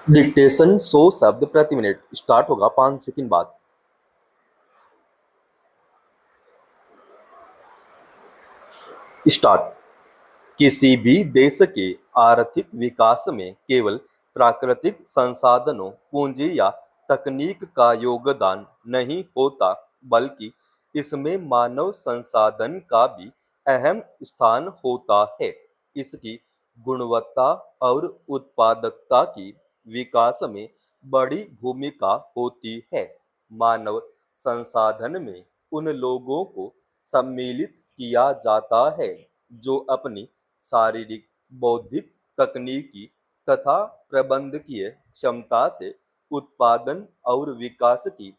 Dictation 100 शब्द प्रति minute start होगा 5 सेकंड बाद। स्टार्ट। किसी भी देश के आर्थिक विकास में केवल प्राकृतिक संसाधनों, पूंजी या तकनीक का योगदान नहीं होता, बल्कि इसमें मानव संसाधन का भी अहम स्थान होता है। इसकी गुणवत्ता और उत्पादकता की विकास में बड़ी भूमिका होती है। मानव संसाधन में उन लोगों को सम्मिलित किया जाता है जो अपनी शारीरिक, बौद्धिक, तकनीकी तथा प्रबंधकीय क्षमता से उत्पादन और विकास की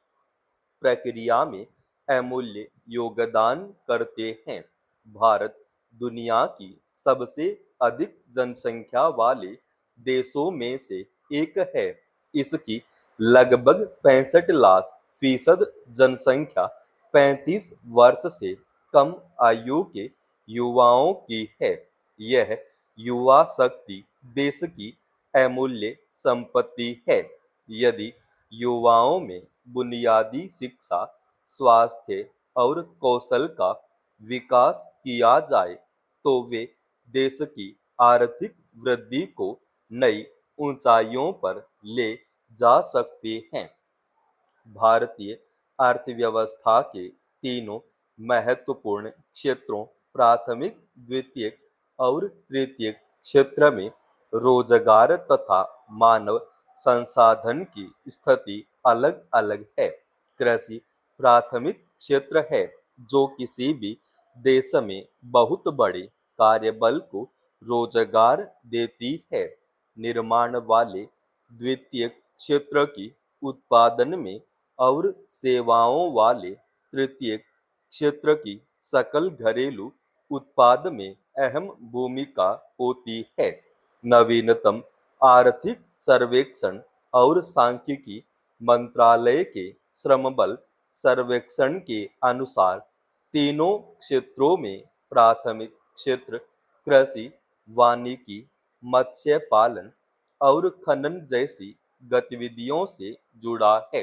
प्रक्रिया में अमूल्य योगदान करते हैं। भारत दुनिया की सबसे अधिक जनसंख्या वाले देशों में से एक है। इसकी लगभग 65% जनसंख्या 35 वर्ष से कम आयु के युवाओं की है। यह युवा शक्ति देश की अमूल्य संपत्ति है। यदि युवाओं में बुनियादी शिक्षा, स्वास्थ्य और कौशल का विकास किया जाए तो वे देश की आर्थिक वृद्धि को नई ऊंचाइयों पर ले जा सकते हैं। भारतीय अर्थव्यवस्था के तीनों महत्वपूर्ण क्षेत्रों प्राथमिक, द्वितीयक और तृतीयक क्षेत्र में रोजगार तथा मानव संसाधन की स्थिति अलग अलग है। कृषि प्राथमिक क्षेत्र है जो किसी भी देश में बहुत बड़े कार्यबल को रोजगार देती है। निर्माण वाले द्वितीयक क्षेत्र की उत्पादन में और सेवाओं वाले तृतीयक क्षेत्र की सकल घरेलू उत्पाद में अहम भूमिका होती है। नवीनतम आर्थिक सर्वेक्षण और सांख्यिकी मंत्रालय के श्रमबल सर्वेक्षण के अनुसार तीनों क्षेत्रों में प्राथमिक क्षेत्र कृषि, वानिकी, मत्स्य पालन और खनन जैसी गतिविधियों से जुड़ा है।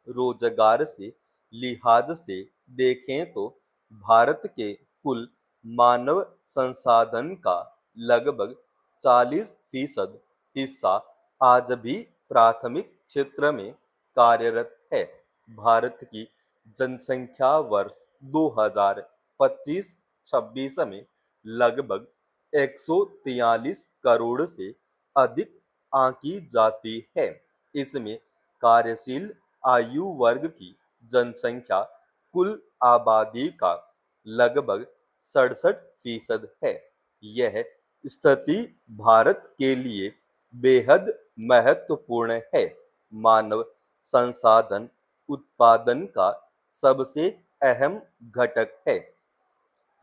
रोजगार से लिहाज से देखें तो भारत के कुल मानव संसाधन का लगभग 40% हिस्सा आज भी प्राथमिक क्षेत्र में कार्यरत है। भारत की जनसंख्या वर्ष 2025-26 में लगभग 143 करोड़ से अधिक आंकी जाती है। इसमें कार्यशील आयु वर्ग की जनसंख्या कुल आबादी का लगभग 67% है। यह स्थिति भारत के लिए बेहद महत्वपूर्ण है। मानव संसाधन उत्पादन का सबसे अहम घटक है।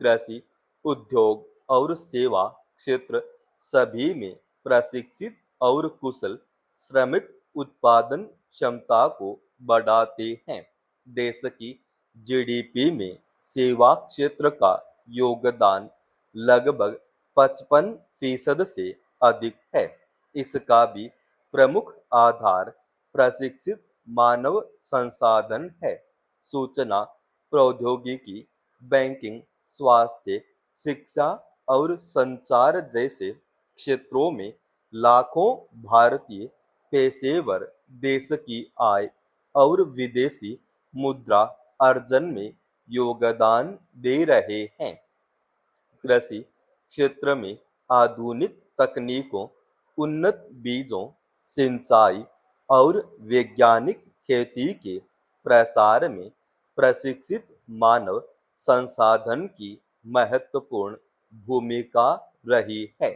कृषि, उद्योग और सेवा क्षेत्र सभी में प्रशिक्षित और कुशल श्रमिक उत्पादन क्षमता को बढ़ाते हैं। देश की जीडीपी में सेवा क्षेत्र का योगदान लगभग 55% से अधिक है। इसका भी प्रमुख आधार प्रशिक्षित मानव संसाधन है। सूचना प्रौद्योगिकी, बैंकिंग, स्वास्थ्य, शिक्षा और संचार जैसे क्षेत्रों में लाखों भारतीय पेशेवर देश की आय और विदेशी मुद्रा अर्जन में योगदान दे रहे हैं। कृषि क्षेत्र में आधुनिक तकनीकों, उन्नत बीजों, सिंचाई और वैज्ञानिक खेती के प्रसार में प्रशिक्षित मानव संसाधन की महत्वपूर्ण भूमिका रही है।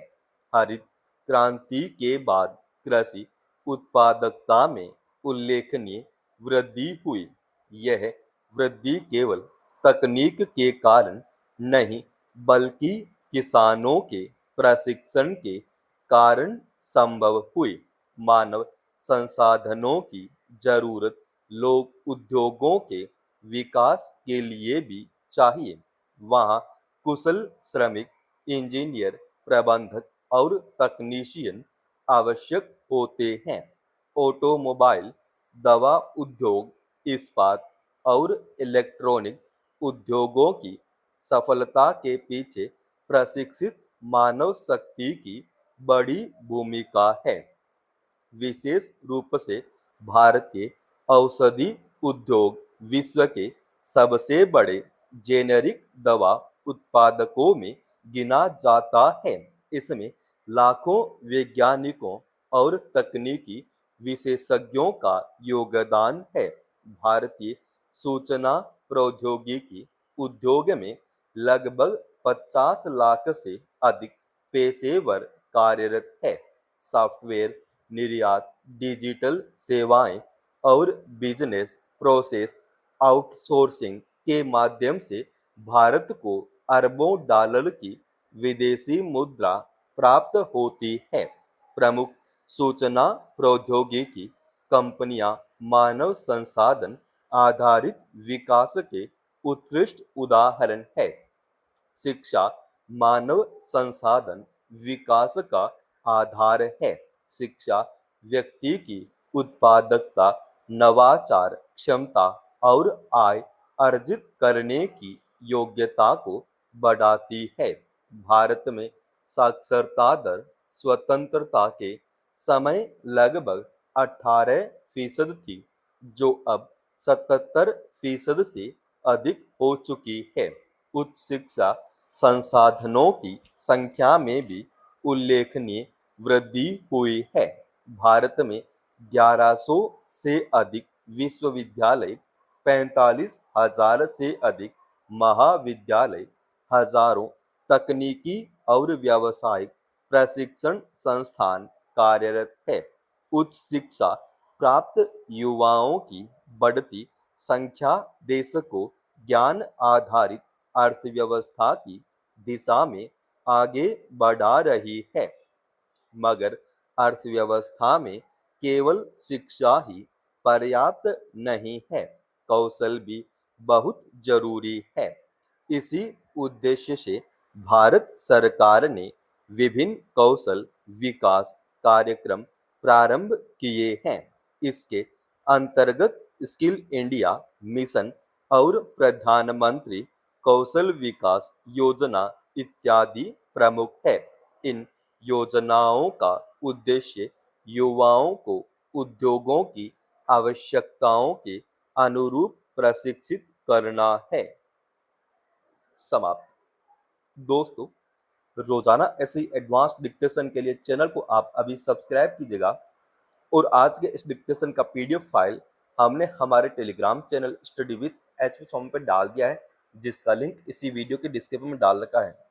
हरित क्रांति के बाद कृषि उत्पादकता में उल्लेखनीय वृद्धि हुई। यह वृद्धि केवल तकनीक के कारण नहीं, बल्कि किसानों के प्रशिक्षण के कारण संभव हुई। मानव संसाधनों की जरूरत लोग उद्योगों के विकास के लिए भी चाहिए। वहाँ कुशल श्रमिक, इंजीनियर, प्रबंधक और तकनीशियन आवश्यक होते हैं। ऑटोमोबाइल, दवा उद्योग, इस्पात और इलेक्ट्रॉनिक उद्योगों की सफलता के पीछे प्रशिक्षित मानव शक्ति की बड़ी भूमिका है। विशेष रूप से भारतीय औषधि उद्योग विश्व के सबसे बड़े जेनेरिक दवा उत्पादकों में गिना जाता है। इसमें लाखों वैज्ञानिकों और तकनीकी विशेषज्ञों का योगदान है। भारतीय सूचना प्रौद्योगिकी उद्योग में लगभग 50 लाख से अधिक पेशेवर कार्यरत है। सॉफ्टवेयर निर्यात, डिजिटल सेवाएं और बिजनेस प्रोसेस आउटसोर्सिंग के माध्यम से भारत को अरबों डॉलर की विदेशी मुद्रा प्राप्त होती है। प्रमुख सूचना प्रौद्योगिकी कंपनियां मानव संसाधन आधारित विकास के उत्कृष्ट उदाहरण है। शिक्षा मानव संसाधन विकास का आधार है। शिक्षा व्यक्ति की उत्पादकता, नवाचार क्षमता और आय अर्जित करने की योग्यता को बढ़ाती है। भारत में साक्षरता दर स्वतंत्रता के समय लगभग 18% थी, जो अब 77% से अधिक हो चुकी है। उच्च शिक्षा संसाधनों की संख्या में भी उल्लेखनीय वृद्धि हुई है। भारत में 1100 से अधिक विश्वविद्यालय, 45,000 से अधिक महाविद्यालय, हजारों तकनीकी और व्यावसायिक प्रशिक्षण संस्थान कार्यरत है। उच्च शिक्षा प्राप्त युवाओं की बढ़ती संख्या देश को ज्ञान आधारित अर्थव्यवस्था की दिशा में आगे बढ़ा रही है। मगर अर्थव्यवस्था में केवल शिक्षा ही पर्याप्त नहीं है, कौशल भी बहुत जरूरी है। इसी उद्देश्य से भारत सरकार ने विभिन्न कौशल विकास कार्यक्रम प्रारंभ किए हैं। इसके अंतर्गत स्किल इंडिया मिशन और प्रधानमंत्री कौशल विकास योजना इत्यादि प्रमुख है। इन योजनाओं का उद्देश्य युवाओं को उद्योगों की आवश्यकताओं के अनुरूप प्रशिक्षित करना है। समाप्त। दोस्तों, रोजाना ऐसी एडवांस डिक्टेशन के लिए चैनल को आप अभी सब्सक्राइब कीजिएगा और आज के इस डिक्टेशन का पीडीएफ फाइल हमने हमारे Telegram channel study with HP form पर डाल दिया है, जिसका लिंक इसी वीडियो के डिस्क्रिप्शन में डाल रखा है।